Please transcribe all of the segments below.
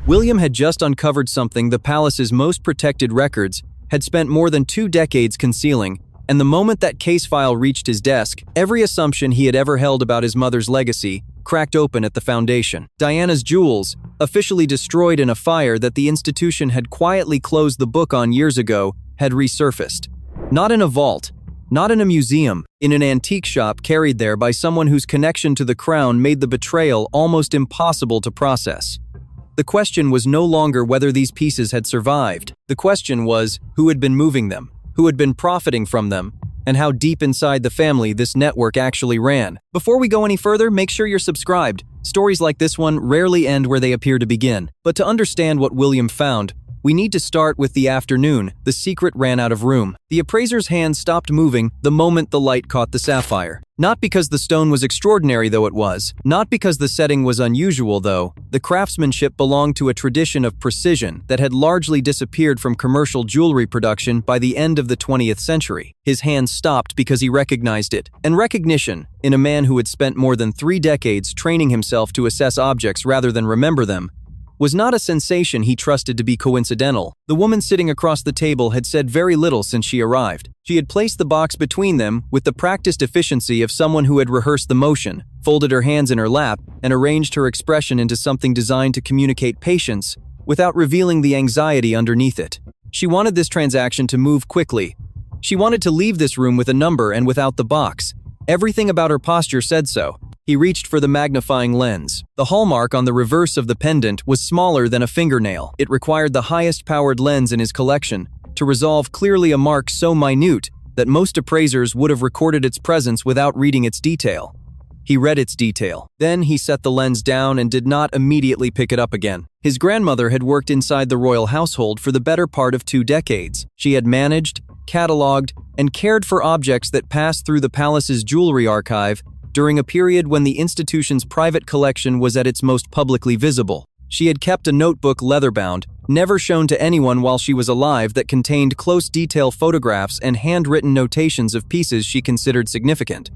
William had just uncovered something the palace's most protected records had spent more than 2 decades concealing, and the moment that case file reached his desk, every assumption he had ever held about his mother's legacy cracked open at the foundation. Diana's jewels, officially destroyed in a fire that the institution had quietly closed the book on years ago, had resurfaced. Not in a vault, not in a museum, in an antique shop carried there by someone whose connection to the crown made the betrayal almost impossible to process. The question was no longer whether these pieces had survived. The question was who had been moving them, who had been profiting from them, and how deep inside the family this network actually ran. Before we go any further, make sure you're subscribed. Stories like this one rarely end where they appear to begin. But to understand what William found, we need to start with the afternoon the secret ran out of room. The appraiser's hand stopped moving the moment the light caught the sapphire. Not because the stone was extraordinary though it was, not because the setting was unusual though, the craftsmanship belonged to a tradition of precision that had largely disappeared from commercial jewelry production by the end of the 20th century. His hand stopped because he recognized it, and recognition, in a man who had spent more than 3 decades training himself to assess objects rather than remember them, was not a sensation he trusted to be coincidental. The woman sitting across the table had said very little since she arrived. She had placed the box between them with the practiced efficiency of someone who had rehearsed the motion, folded her hands in her lap, and arranged her expression into something designed to communicate patience without revealing the anxiety underneath it. She wanted this transaction to move quickly. She wanted to leave this room with a number and without the box. Everything about her posture said so. He reached for the magnifying lens. The hallmark on the reverse of the pendant was smaller than a fingernail. It required the highest-powered lens in his collection to resolve clearly a mark so minute that most appraisers would have recorded its presence without reading its detail. He read its detail. Then he set the lens down and did not immediately pick it up again. His grandmother had worked inside the royal household for the better part of 2 decades. She had managed, cataloged, and cared for objects that passed through the palace's jewelry archive during a period when the institution's private collection was at its most publicly visible. She had kept a notebook leather-bound, never shown to anyone while she was alive, that contained close detail photographs and handwritten notations of pieces she considered significant.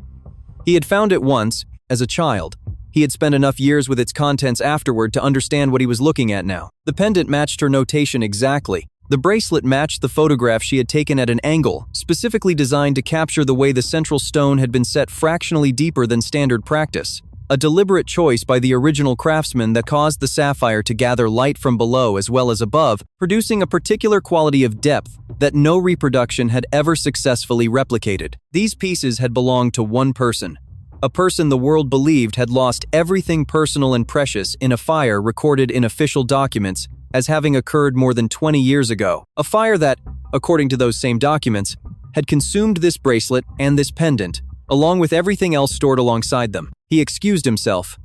He had found it once, as a child. He had spent enough years with its contents afterward to understand what he was looking at now. The pendant matched her notation exactly. The bracelet matched the photograph she had taken at an angle, specifically designed to capture the way the central stone had been set fractionally deeper than standard practice. A deliberate choice by the original craftsman that caused the sapphire to gather light from below as well as above, producing a particular quality of depth that no reproduction had ever successfully replicated. These pieces had belonged to one person. A person the world believed had lost everything personal and precious in a fire recorded in official documents as having occurred more than 20 years ago. A fire that, according to those same documents, had consumed this bracelet and this pendant, along with everything else stored alongside them. He excused himself,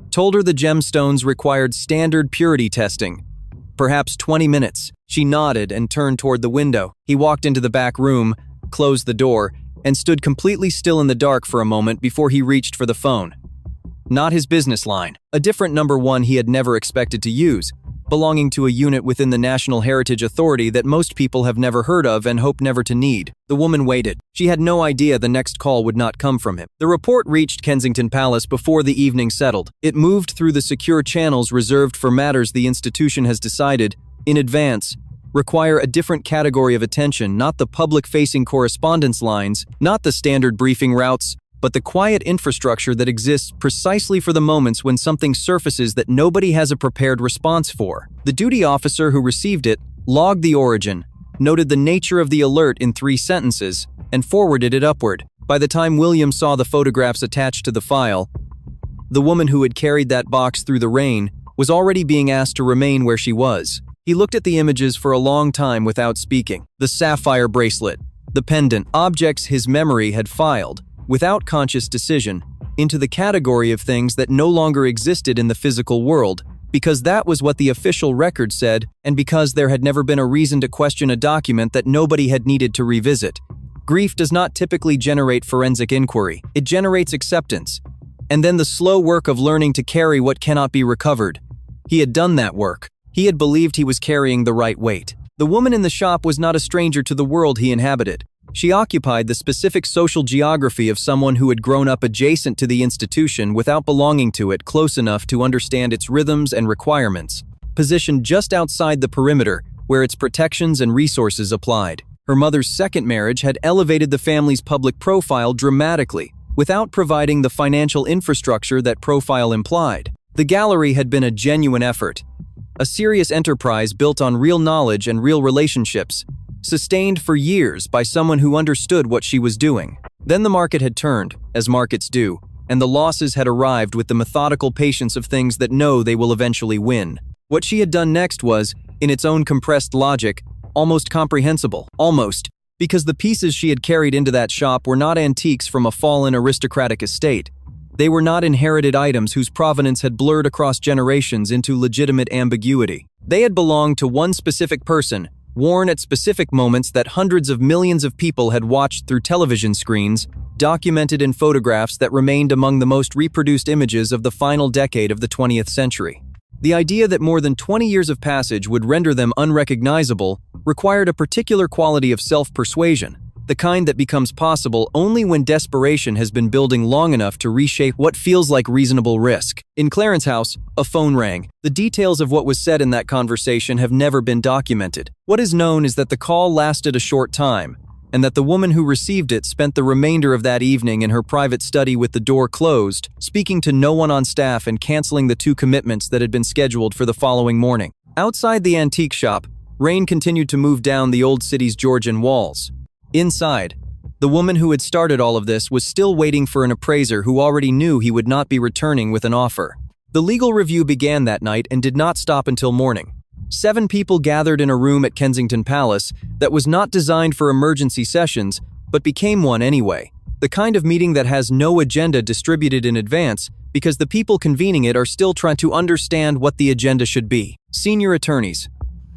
told her the gemstones required standard purity testing, perhaps 20 minutes. She nodded and turned toward the window. He walked into the back room, closed the door, and stood completely still in the dark for a moment before he reached for the phone. Not his business line, a different number one he had never expected to use, belonging to a unit within the National Heritage Authority that most people have never heard of and hope never to need. The woman waited. She had no idea the next call would not come from him. The report reached Kensington Palace before the evening settled. It moved through the secure channels reserved for matters the institution has decided, in advance, require a different category of attention, not the public-facing correspondence lines, not the standard briefing routes, but the quiet infrastructure that exists precisely for the moments when something surfaces that nobody has a prepared response for. The duty officer who received it logged the origin, noted the nature of the alert in 3 sentences, and forwarded it upward. By the time William saw the photographs attached to the file, the woman who had carried that box through the rain was already being asked to remain where she was. He looked at the images for a long time without speaking. The sapphire bracelet, the pendant, objects his memory had filed, without conscious decision, into the category of things that no longer existed in the physical world, because that was what the official record said, and because there had never been a reason to question a document that nobody had needed to revisit. Grief does not typically generate forensic inquiry. It generates acceptance, and then the slow work of learning to carry what cannot be recovered. He had done that work. He had believed he was carrying the right weight. The woman in the shop was not a stranger to the world he inhabited. She occupied the specific social geography of someone who had grown up adjacent to the institution without belonging to it close enough to understand its rhythms and requirements. positioned just outside the perimeter where its protections and resources applied. Her mother's second marriage had elevated the family's public profile dramatically, without providing the financial infrastructure that profile implied. The gallery had been a genuine effort, a serious enterprise built on real knowledge and real relationships, sustained for years by someone who understood what she was doing. Then the market had turned, as markets do, and the losses had arrived with the methodical patience of things that know they will eventually win. What she had done next was, in its own compressed logic, almost comprehensible. Almost. Because the pieces she had carried into that shop were not antiques from a fallen aristocratic estate. They were not inherited items whose provenance had blurred across generations into legitimate ambiguity. They had belonged to one specific person, worn at specific moments that hundreds of millions of people had watched through television screens, documented in photographs that remained among the most reproduced images of the final decade of the 20th century. The idea that more than 20 years of passage would render them unrecognizable required a particular quality of self-persuasion, the kind that becomes possible only when desperation has been building long enough to reshape what feels like reasonable risk. In Clarence's house, a phone rang. The details of what was said in that conversation have never been documented. What is known is that the call lasted a short time, and that the woman who received it spent the remainder of that evening in her private study with the door closed, speaking to no one on staff and canceling the 2 commitments that had been scheduled for the following morning. Outside the antique shop, rain continued to move down the old city's Georgian walls. Inside, the woman who had started all of this was still waiting for an appraiser who already knew he would not be returning with an offer. The legal review began that night and did not stop until morning. 7 people gathered in a room at Kensington Palace that was not designed for emergency sessions, but became one anyway. The kind of meeting that has no agenda distributed in advance because the people convening it are still trying to understand what the agenda should be. Senior attorneys.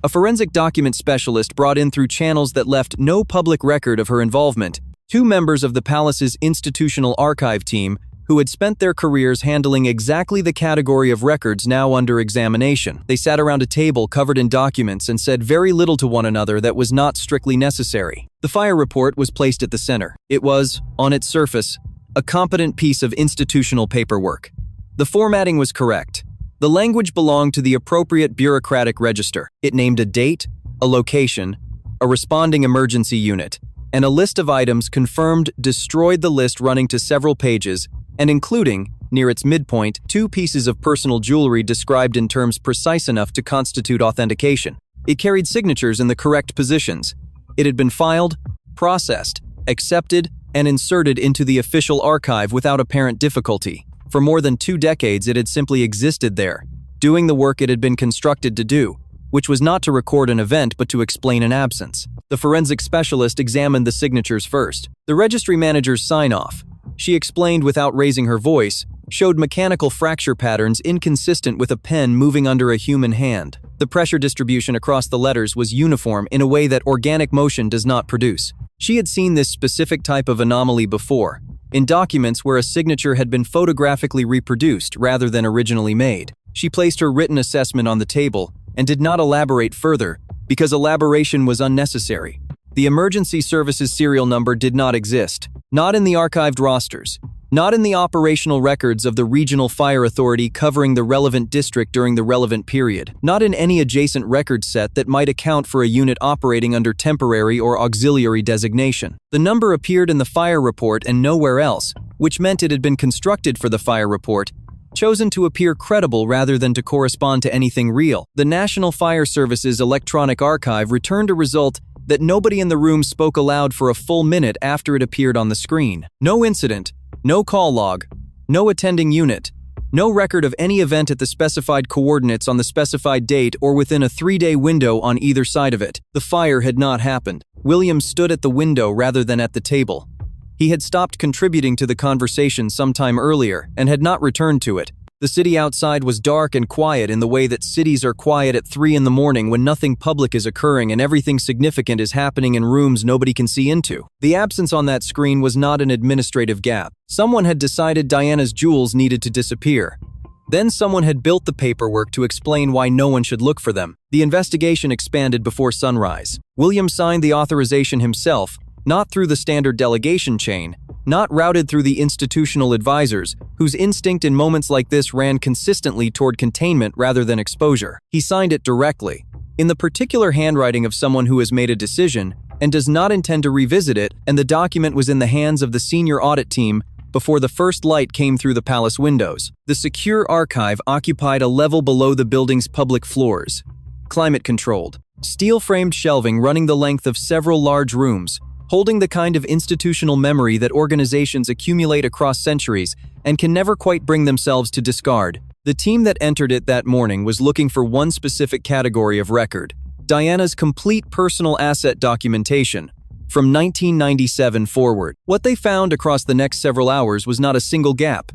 A forensic document specialist brought in through channels that left no public record of her involvement. 2 members of the palace's institutional archive team who had spent their careers handling exactly the category of records now under examination. They sat around a table covered in documents and said very little to one another that was not strictly necessary. The fire report was placed at the center. It was, on its surface, a competent piece of institutional paperwork. The formatting was correct. The language belonged to the appropriate bureaucratic register. It named a date, a location, a responding emergency unit, and a list of items confirmed destroyed the list running to several pages, and including, near its midpoint, 2 pieces of personal jewelry described in terms precise enough to constitute authentication. It carried signatures in the correct positions. It had been filed, processed, accepted, and inserted into the official archive without apparent difficulty. For more than 2 decades, it had simply existed there, doing the work it had been constructed to do, which was not to record an event but to explain an absence. The forensic specialist examined the signatures first. The registry manager's sign-off, she explained without raising her voice, showed mechanical fracture patterns inconsistent with a pen moving under a human hand. The pressure distribution across the letters was uniform in a way that organic motion does not produce. She had seen this specific type of anomaly before, in documents where a signature had been photographically reproduced rather than originally made. She placed her written assessment on the table and did not elaborate further because elaboration was unnecessary. The emergency services serial number did not exist, not in the archived rosters, not in the operational records of the regional fire authority covering the relevant district during the relevant period, not in any adjacent record set that might account for a unit operating under temporary or auxiliary designation. The number appeared in the fire report and nowhere else, which meant it had been constructed for the fire report, chosen to appear credible rather than to correspond to anything real. The National Fire Service's electronic archive returned a result that nobody in the room spoke aloud for a full minute after it appeared on the screen. No incident, no call log, no attending unit, no record of any event at the specified coordinates on the specified date or within a 3-day window on either side of it. The fire had not happened. William stood at the window rather than at the table. He had stopped contributing to the conversation sometime earlier and had not returned to it. The city outside was dark and quiet in the way that cities are quiet at 3 in the morning when nothing public is occurring and everything significant is happening in rooms nobody can see into. The absence on that screen was not an administrative gap. Someone had decided Diana's jewels needed to disappear. Then someone had built the paperwork to explain why no one should look for them. The investigation expanded before sunrise. William signed the authorization himself, not through the standard delegation chain, not routed through the institutional advisors, whose instinct in moments like this ran consistently toward containment rather than exposure. He signed it directly, in the particular handwriting of someone who has made a decision and does not intend to revisit it, and the document was in the hands of the senior audit team before the first light came through the palace windows. The secure archive occupied a level below the building's public floors. Climate-controlled, steel-framed shelving running the length of several large rooms, holding the kind of institutional memory that organizations accumulate across centuries and can never quite bring themselves to discard. The team that entered it that morning was looking for one specific category of record: Diana's complete personal asset documentation from 1997 forward. What they found across the next several hours was not a single gap.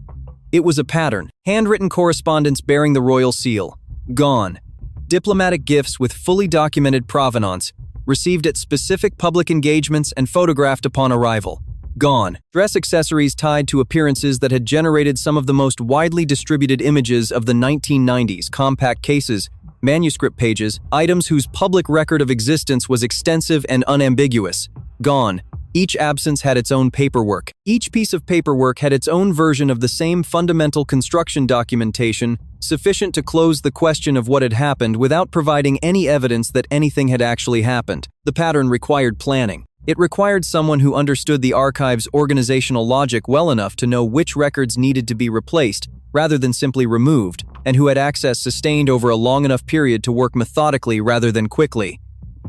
It was a pattern: handwritten correspondence bearing the royal seal, gone; diplomatic gifts with fully documented provenance, received at specific public engagements and photographed upon arrival, gone; dress accessories tied to appearances that had generated some of the most widely distributed images of the 1990s, compact cases, manuscript pages, items whose public record of existence was extensive and unambiguous, gone. Each absence had its own paperwork. Each piece of paperwork had its own version of the same fundamental construction documentation, sufficient to close the question of what had happened without providing any evidence that anything had actually happened. The pattern required planning. It required someone who understood the archive's organizational logic well enough to know which records needed to be replaced rather than simply removed, and who had access sustained over a long enough period to work methodically rather than quickly.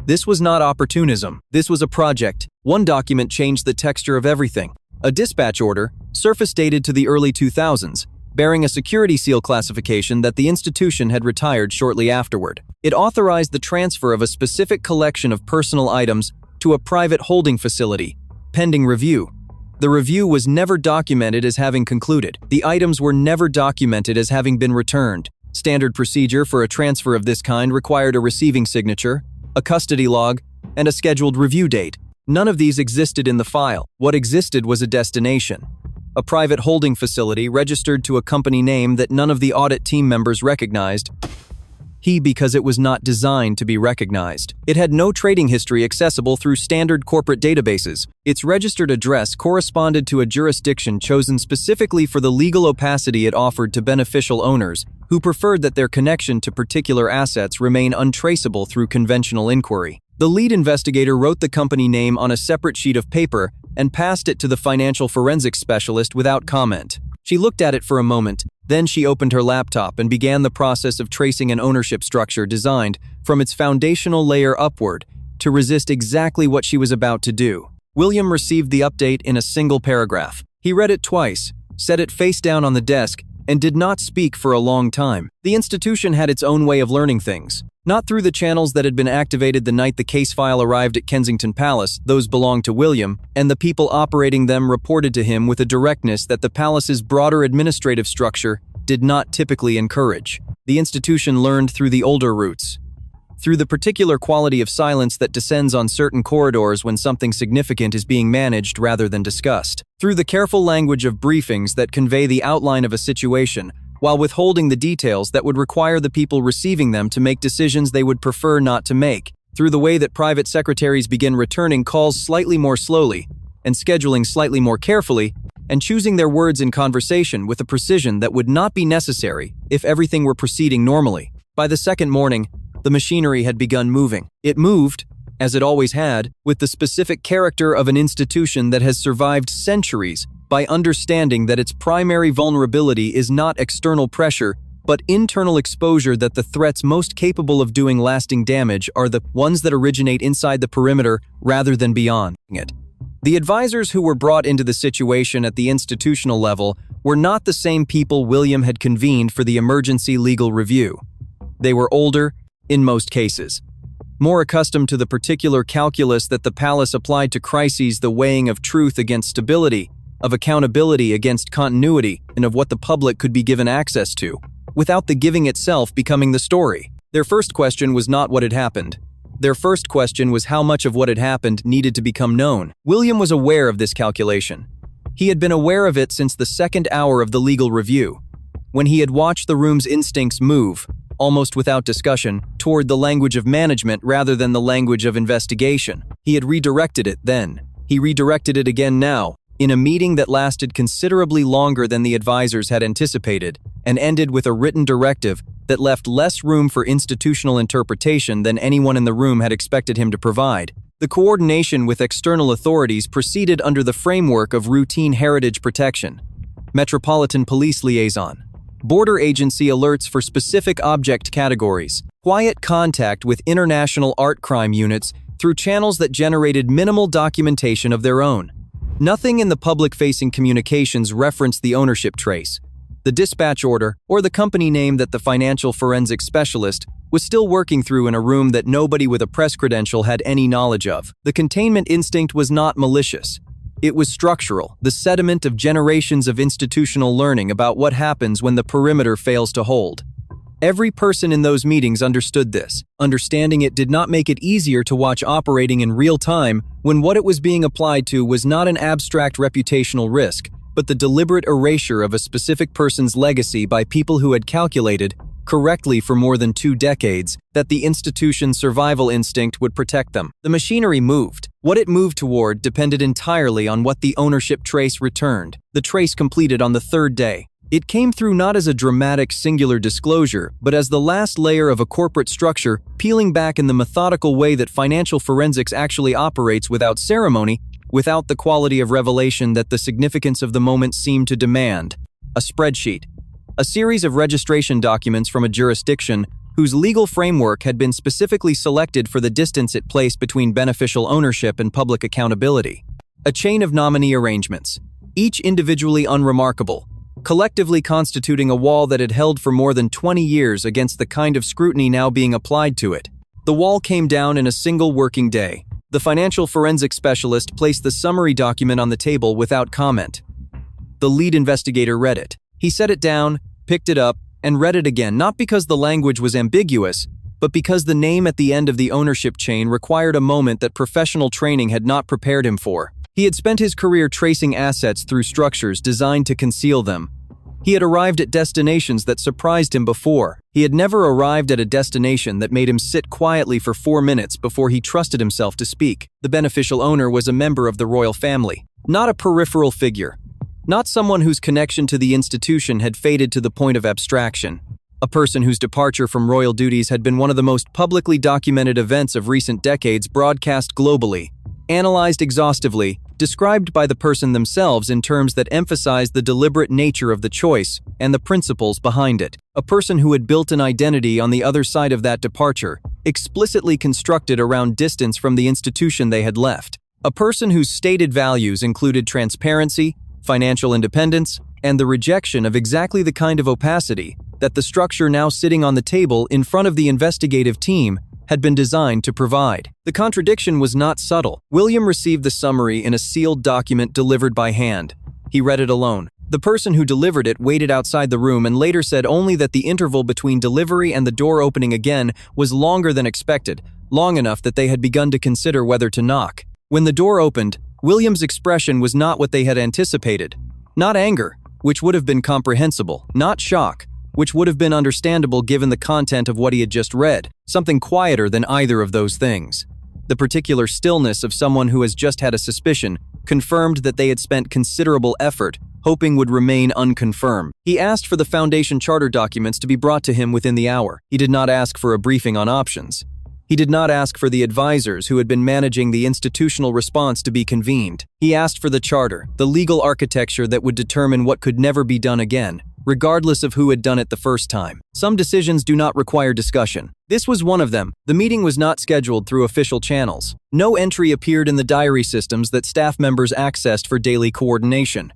This was not opportunism. This was a project. One document changed the texture of everything. A dispatch order, surface dated to the early 2000s, bearing a security seal classification that the institution had retired shortly afterward. It authorized the transfer of a specific collection of personal items to a private holding facility, pending review. The review was never documented as having concluded. The items were never documented as having been returned. Standard procedure for a transfer of this kind required a receiving signature, a custody log, and a scheduled review date. None of these existed in the file. What existed was a destination: a private holding facility registered to a company name that none of the audit team members recognized. Because it was not designed to be recognized. It had no trading history accessible through standard corporate databases. Its registered address corresponded to a jurisdiction chosen specifically for the legal opacity it offered to beneficial owners, who preferred that their connection to particular assets remain untraceable through conventional inquiry. The lead investigator wrote the company name on a separate sheet of paper and passed it to the financial forensics specialist without comment. She looked at it for a moment, then she opened her laptop and began the process of tracing an ownership structure designed, from its foundational layer upward, to resist exactly what she was about to do. William received the update in a single paragraph. He read it twice, set it face down on the desk, and did not speak for a long time. The institution had its own way of learning things. Not through the channels that had been activated the night the case file arrived at Kensington Palace. Those belonged to William, and the people operating them reported to him with a directness that the palace's broader administrative structure did not typically encourage. The institution learned through the older routes, through the particular quality of silence that descends on certain corridors when something significant is being managed rather than discussed, through the careful language of briefings that convey the outline of a situation, while withholding the details that would require the people receiving them to make decisions they would prefer not to make, through the way that private secretaries begin returning calls slightly more slowly, and scheduling slightly more carefully, and choosing their words in conversation with a precision that would not be necessary if everything were proceeding normally. By the second morning, the machinery had begun moving. It moved, as it always had, with the specific character of an institution that has survived centuries by understanding that its primary vulnerability is not external pressure, but internal exposure, that the threats most capable of doing lasting damage are the ones that originate inside the perimeter rather than beyond it. The advisors who were brought into the situation at the institutional level were not the same people William had convened for the emergency legal review. They were older, in most cases, more accustomed to the particular calculus that the palace applied to crises, the weighing of truth against stability, of accountability against continuity, and of what the public could be given access to, without the giving itself becoming the story. Their first question was not what had happened. Their first question was how much of what had happened needed to become known. William was aware of this calculation. He had been aware of it since the second hour of the legal review, when he had watched the room's instincts move, almost without discussion, toward the language of management rather than the language of investigation. He had redirected it then. He redirected it again now, in a meeting that lasted considerably longer than the advisors had anticipated and ended with a written directive that left less room for institutional interpretation than anyone in the room had expected him to provide. The coordination with external authorities proceeded under the framework of routine heritage protection. Metropolitan Police Liaison. Border agency alerts for specific object categories. Quiet contact with international art crime units through channels that generated minimal documentation of their own. Nothing in the public-facing communications referenced the ownership trace. The dispatch order, or the company name that the financial forensics specialist was still working through in a room that nobody with a press credential had any knowledge of. The containment instinct was not malicious. It was structural, the sediment of generations of institutional learning about what happens when the perimeter fails to hold. Every person in those meetings understood this. Understanding it did not make it easier to watch operating in real time when what it was being applied to was not an abstract reputational risk, but the deliberate erasure of a specific person's legacy by people who had calculated, correctly for more than 2 decades, that the institution's survival instinct would protect them. The machinery moved. What it moved toward depended entirely on what the ownership trace returned. The trace completed on the 3rd day. It came through not as a dramatic singular disclosure, but as the last layer of a corporate structure, peeling back in the methodical way that financial forensics actually operates without ceremony, without the quality of revelation that the significance of the moment seemed to demand. A spreadsheet. A series of registration documents from a jurisdiction whose legal framework had been specifically selected for the distance it placed between beneficial ownership and public accountability. A chain of nominee arrangements, each individually unremarkable, collectively constituting a wall that had held for more than 20 years against the kind of scrutiny now being applied to it. The wall came down in a single working day. The financial forensics specialist placed the summary document on the table without comment. The lead investigator read it. He set it down, picked it up, and read it again, not because the language was ambiguous, but because the name at the end of the ownership chain required a moment that professional training had not prepared him for. He had spent his career tracing assets through structures designed to conceal them. He had arrived at destinations that surprised him before. He had never arrived at a destination that made him sit quietly for 4 minutes before he trusted himself to speak. The beneficial owner was a member of the royal family, not a peripheral figure, not someone whose connection to the institution had faded to the point of abstraction. A person whose departure from royal duties had been one of the most publicly documented events of recent decades, broadcast globally, analyzed exhaustively, described by the person themselves in terms that emphasized the deliberate nature of the choice and the principles behind it. A person who had built an identity on the other side of that departure, explicitly constructed around distance from the institution they had left. A person whose stated values included transparency, financial independence, and the rejection of exactly the kind of opacity that the structure now sitting on the table in front of the investigative team had been designed to provide. The contradiction was not subtle. William received the summary in a sealed document delivered by hand. He read it alone. The person who delivered it waited outside the room and later said only that the interval between delivery and the door opening again was longer than expected, long enough that they had begun to consider whether to knock. When the door opened, William's expression was not what they had anticipated. Not anger, which would have been comprehensible, not shock, which would have been understandable given the content of what he had just read, something quieter than either of those things. The particular stillness of someone who has just had a suspicion confirmed that they had spent considerable effort, hoping would remain unconfirmed. He asked for the foundation charter documents to be brought to him within the hour. He did not ask for a briefing on options. He did not ask for the advisors who had been managing the institutional response to be convened. He asked for the charter, the legal architecture that would determine what could never be done again, regardless of who had done it the first time. Some decisions do not require discussion. This was one of them. The meeting was not scheduled through official channels. No entry appeared in the diary systems that staff members accessed for daily coordination.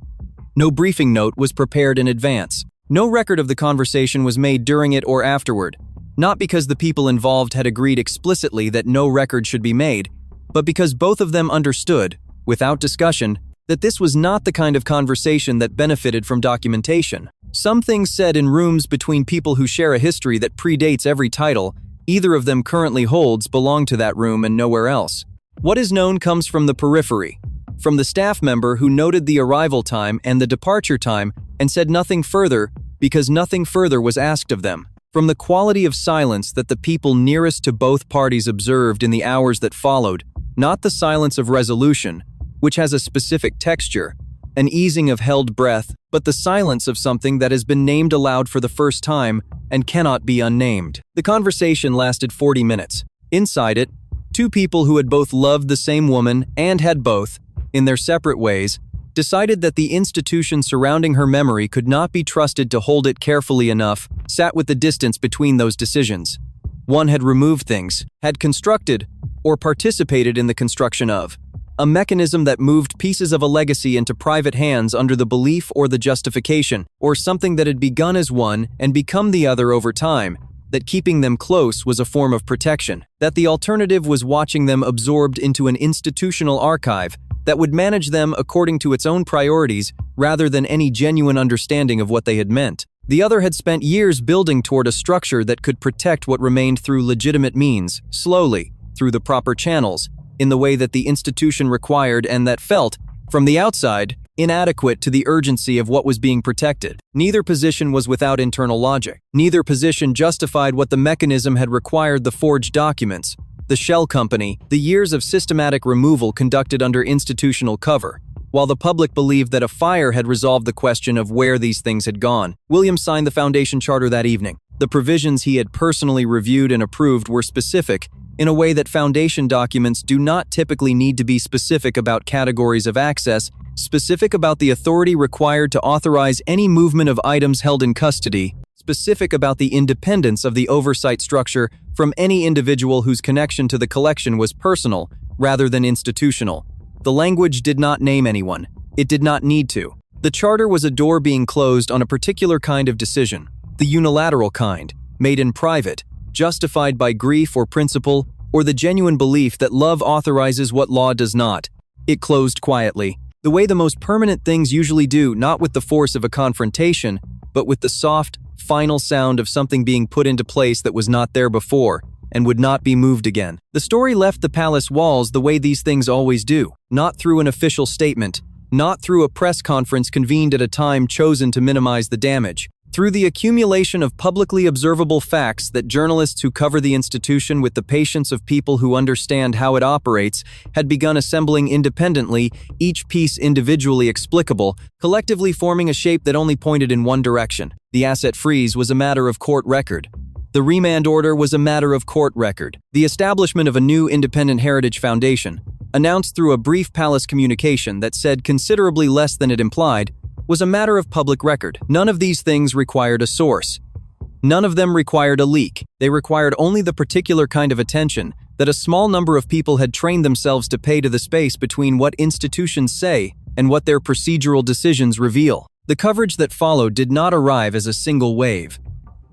No briefing note was prepared in advance. No record of the conversation was made during it or afterward, not because the people involved had agreed explicitly that no record should be made, but because both of them understood, without discussion, that this was not the kind of conversation that benefited from documentation. Some things said in rooms between people who share a history that predates every title either of them currently holds belong to that room and nowhere else. What is known comes from the periphery, from the staff member who noted the arrival time and the departure time and said nothing further because nothing further was asked of them. From the quality of silence that the people nearest to both parties observed in the hours that followed, not the silence of resolution, which has a specific texture, an easing of held breath, but the silence of something that has been named aloud for the first time and cannot be unnamed. The conversation lasted 40 minutes. Inside it, two people who had both loved the same woman and had both, in their separate ways, decided that the institution surrounding her memory could not be trusted to hold it carefully enough, sat with the distance between those decisions. One had removed things, had constructed, or participated in the construction of, a mechanism that moved pieces of a legacy into private hands under the belief or the justification, or something that had begun as one and become the other over time, that keeping them close was a form of protection, that the alternative was watching them absorbed into an institutional archive that would manage them according to its own priorities rather than any genuine understanding of what they had meant. The other had spent years building toward a structure that could protect what remained through legitimate means, slowly, through the proper channels, in the way that the institution required and that felt, from the outside, inadequate to the urgency of what was being protected. Neither position was without internal logic. Neither position justified what the mechanism had required: the forged documents, the shell company, the years of systematic removal conducted under institutional cover, while the public believed that a fire had resolved the question of where these things had gone. William signed the Foundation Charter that evening. The provisions he had personally reviewed and approved were specific, in a way that Foundation documents do not typically need to be specific about categories of access, specific about the authority required to authorize any movement of items held in custody, specific about the independence of the oversight structure from any individual whose connection to the collection was personal rather than institutional. The language did not name anyone. It did not need to. The charter was a door being closed on a particular kind of decision, the unilateral kind, made in private, justified by grief or principle, or the genuine belief that love authorizes what law does not. It closed quietly, the way the most permanent things usually do, not with the force of a confrontation, but with the soft, final sound of something being put into place that was not there before and would not be moved again. The story left the palace walls the way these things always do, not through an official statement, not through a press conference convened at a time chosen to minimize the damage, through the accumulation of publicly observable facts that journalists who cover the institution with the patience of people who understand how it operates had begun assembling independently, each piece individually explicable, collectively forming a shape that only pointed in one direction. The asset freeze was a matter of court record. The remand order was a matter of court record. The establishment of a new independent heritage foundation, announced through a brief palace communication that said considerably less than it implied, was a matter of public record. None of these things required a source. None of them required a leak. They required only the particular kind of attention that a small number of people had trained themselves to pay to the space between what institutions say and what their procedural decisions reveal. The coverage that followed did not arrive as a single wave.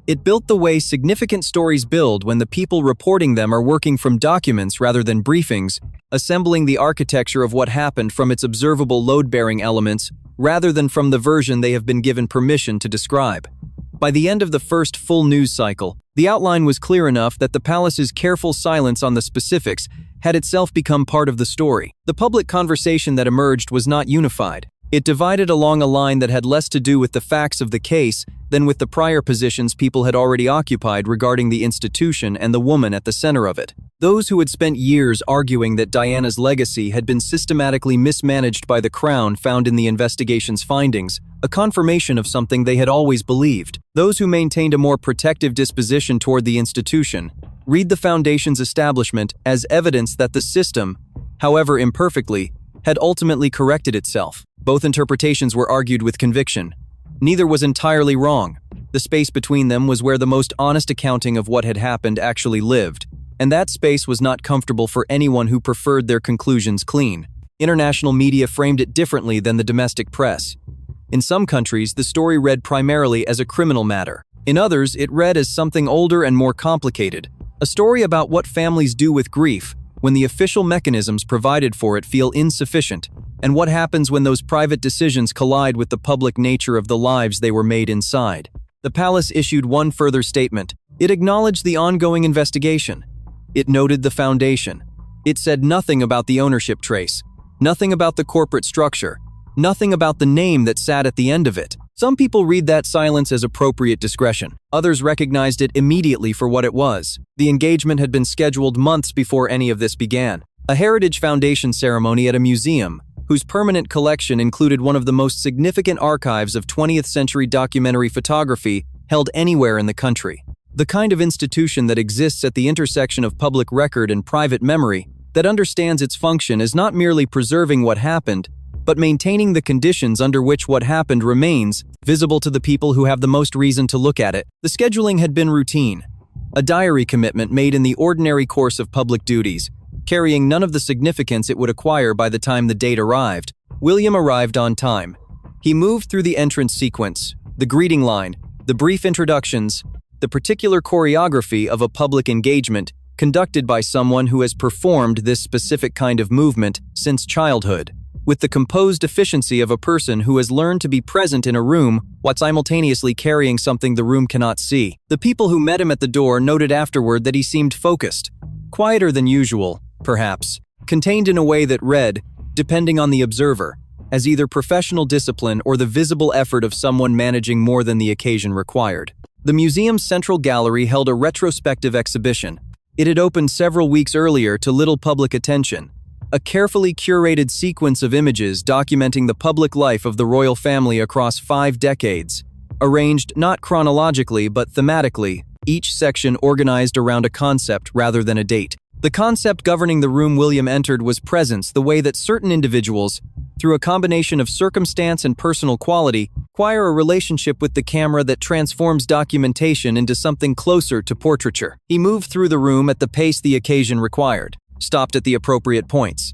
It built the way significant stories build when the people reporting them are working from documents rather than briefings, assembling the architecture of what happened from its observable load-bearing elements rather than from the version they have been given permission to describe. By the end of the first full news cycle, the outline was clear enough that the palace's careful silence on the specifics had itself become part of the story. The public conversation that emerged was not unified. It divided along a line that had less to do with the facts of the case than with the prior positions people had already occupied regarding the institution and the woman at the center of it. Those who had spent years arguing that Diana's legacy had been systematically mismanaged by the Crown found in the investigation's findings a confirmation of something they had always believed. Those who maintained a more protective disposition toward the institution read the Foundation's establishment as evidence that the system, however imperfectly, had ultimately corrected itself. Both interpretations were argued with conviction. Neither was entirely wrong. The space between them was where the most honest accounting of what had happened actually lived, and that space was not comfortable for anyone who preferred their conclusions clean. International media framed it differently than the domestic press. In some countries, the story read primarily as a criminal matter. In others, it read as something older and more complicated, a story about what families do with grief when the official mechanisms provided for it feel insufficient, and what happens when those private decisions collide with the public nature of the lives they were made inside. The palace issued one further statement. It acknowledged the ongoing investigation. It noted the foundation. It said nothing about the ownership trace, nothing about the corporate structure, nothing about the name that sat at the end of it. Some people read that silence as appropriate discretion. Others recognized it immediately for what it was. The engagement had been scheduled months before any of this began. A Heritage Foundation ceremony at a museum, whose permanent collection included one of the most significant archives of 20th century documentary photography held anywhere in the country. The kind of institution that exists at the intersection of public record and private memory, that understands its function as not merely preserving what happened, but maintaining the conditions under which what happened remains visible to the people who have the most reason to look at it. The scheduling had been routine, a diary commitment made in the ordinary course of public duties, carrying none of the significance it would acquire by the time the date arrived. William arrived on time. He moved through the entrance sequence, the greeting line, the brief introductions, the particular choreography of a public engagement conducted by someone who has performed this specific kind of movement since childhood, with the composed efficiency of a person who has learned to be present in a room while simultaneously carrying something the room cannot see. The people who met him at the door noted afterward that he seemed focused, quieter than usual, perhaps, contained in a way that read, depending on the observer, as either professional discipline or the visible effort of someone managing more than the occasion required. The museum's central gallery held a retrospective exhibition. It had opened several weeks earlier to little public attention, a carefully curated sequence of images documenting the public life of the royal family across 5 decades, arranged not chronologically but thematically, each section organized around a concept rather than a date. The concept governing the room William entered was presence, the way that certain individuals, through a combination of circumstance and personal quality, acquire a relationship with the camera that transforms documentation into something closer to portraiture. He moved through the room at the pace the occasion required, stopped at the appropriate points,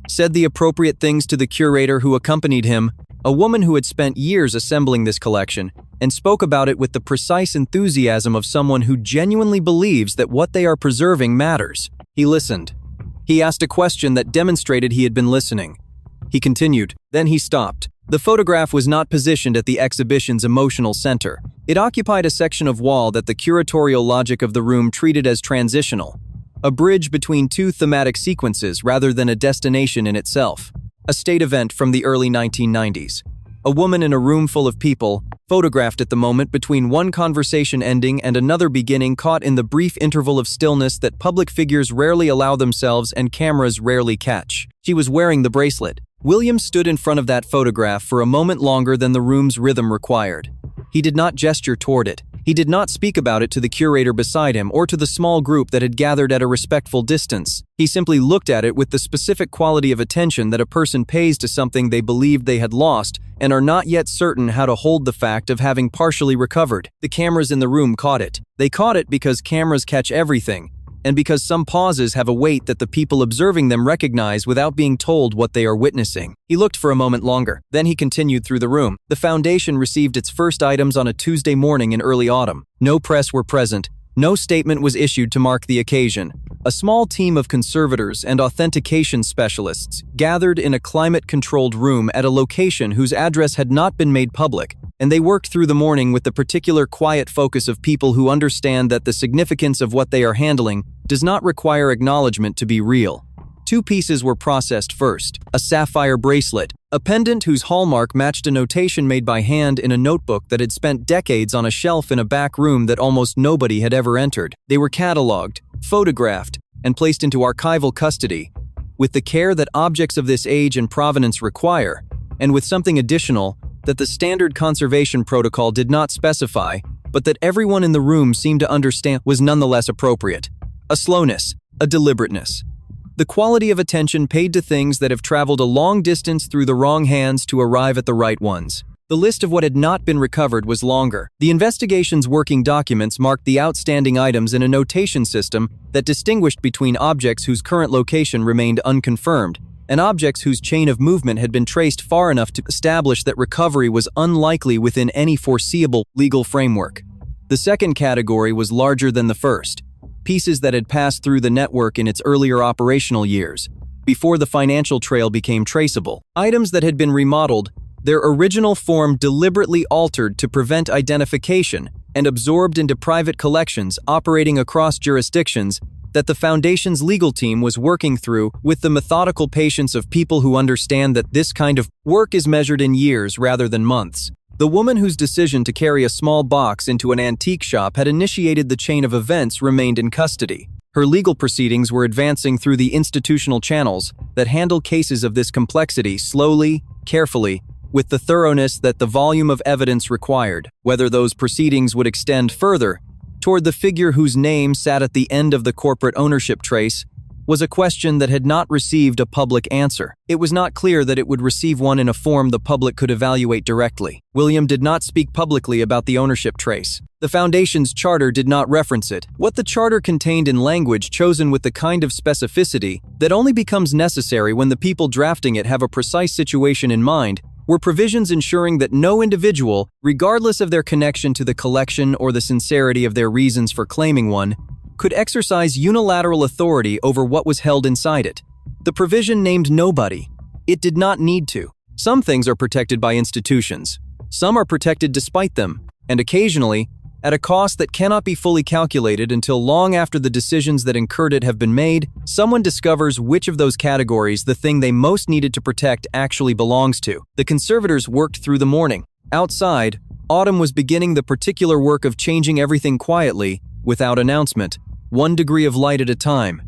said the appropriate things to the curator who accompanied him, a woman who had spent years assembling this collection, and spoke about it with the precise enthusiasm of someone who genuinely believes that what they are preserving matters. He listened. He asked a question that demonstrated he had been listening. He continued. Then he stopped. The photograph was not positioned at the exhibition's emotional center. It occupied a section of wall that the curatorial logic of the room treated as transitional, a bridge between 2 thematic sequences rather than a destination in itself. A state event from the early 1990s. A woman in a room full of people, photographed at the moment between one conversation ending and another beginning, caught in the brief interval of stillness that public figures rarely allow themselves and cameras rarely catch. She was wearing the bracelet. William stood in front of that photograph for a moment longer than the room's rhythm required. He did not gesture toward it. He did not speak about it to the curator beside him or to the small group that had gathered at a respectful distance. He simply looked at it with the specific quality of attention that a person pays to something they believed they had lost and are not yet certain how to hold the fact of having partially recovered. The cameras in the room caught it. They caught it because cameras catch everything, and because some pauses have a weight that the people observing them recognize without being told what they are witnessing. He looked for a moment longer. Then he continued through the room. The foundation received its first items on a Tuesday morning in early autumn. No press were present. No statement was issued to mark the occasion. A small team of conservators and authentication specialists gathered in a climate-controlled room at a location whose address had not been made public, and they worked through the morning with the particular quiet focus of people who understand that the significance of what they are handling does not require acknowledgement to be real. 2 pieces were processed first. A sapphire bracelet, a pendant whose hallmark matched a notation made by hand in a notebook that had spent decades on a shelf in a back room that almost nobody had ever entered. They were catalogued, photographed, and placed into archival custody, with the care that objects of this age and provenance require, and with something additional that the standard conservation protocol did not specify, but that everyone in the room seemed to understand was nonetheless appropriate. A slowness, a deliberateness. The quality of attention paid to things that have traveled a long distance through the wrong hands to arrive at the right ones. The list of what had not been recovered was longer. The investigation's working documents marked the outstanding items in a notation system that distinguished between objects whose current location remained unconfirmed and objects whose chain of movement had been traced far enough to establish that recovery was unlikely within any foreseeable legal framework. The second category was larger than the first. Pieces that had passed through the network in its earlier operational years, before the financial trail became traceable. Items that had been remodeled, their original form deliberately altered to prevent identification, and absorbed into private collections operating across jurisdictions that the Foundation's legal team was working through with the methodical patience of people who understand that this kind of work is measured in years rather than months. The woman whose decision to carry a small box into an antique shop had initiated the chain of events remained in custody. Her legal proceedings were advancing through the institutional channels that handle cases of this complexity slowly, carefully, with the thoroughness that the volume of evidence required. Whether those proceedings would extend further toward the figure whose name sat at the end of the corporate ownership trace was a question that had not received a public answer. It was not clear that it would receive one in a form the public could evaluate directly. William did not speak publicly about the ownership trace. The Foundation's charter did not reference it. What the charter contained in language chosen with the kind of specificity that only becomes necessary when the people drafting it have a precise situation in mind were provisions ensuring that no individual, regardless of their connection to the collection or the sincerity of their reasons for claiming one, could exercise unilateral authority over what was held inside it. The provision named nobody. It did not need to. Some things are protected by institutions. Some are protected despite them, and occasionally, at a cost that cannot be fully calculated until long after the decisions that incurred it have been made, someone discovers which of those categories the thing they most needed to protect actually belongs to. The conservators worked through the morning. Outside, autumn was beginning the particular work of changing everything quietly, without announcement, 1 degree of light at a time.